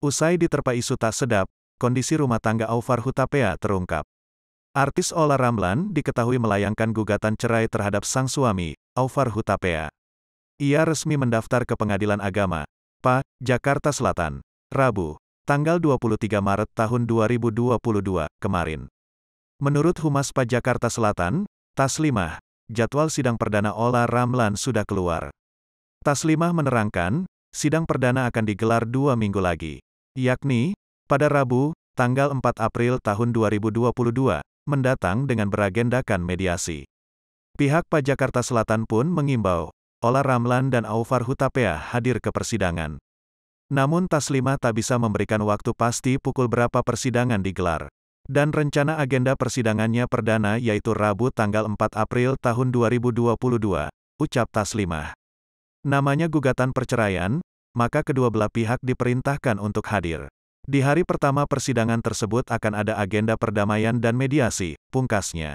Usai diterpa isu tak sedap, kondisi rumah tangga Aufar Hutapea terungkap. Artis Olla Ramlan diketahui melayangkan gugatan cerai terhadap sang suami, Aufar Hutapea. Ia resmi mendaftar ke Pengadilan Agama, PA, Jakarta Selatan, Rabu, tanggal 23 Maret tahun 2022, kemarin. Menurut Humas PA Jakarta Selatan, Taslimah, jadwal sidang perdana Olla Ramlan sudah keluar. Taslimah menerangkan, sidang perdana akan digelar 2 minggu lagi, yakni, pada Rabu, tanggal 4 April tahun 2022, mendatang dengan beragendakan mediasi. Pihak PA Jakarta Selatan pun mengimbau, Olla Ramlan dan Aufar Hutapea hadir ke persidangan. Namun Taslimah tak bisa memberikan waktu pasti pukul berapa persidangan digelar. Dan rencana agenda persidangannya perdana yaitu Rabu tanggal 4 April tahun 2022, ucap Taslimah. Namanya gugatan perceraian, maka kedua belah pihak diperintahkan untuk hadir. Di hari pertama persidangan tersebut akan ada agenda perdamaian dan mediasi, pungkasnya.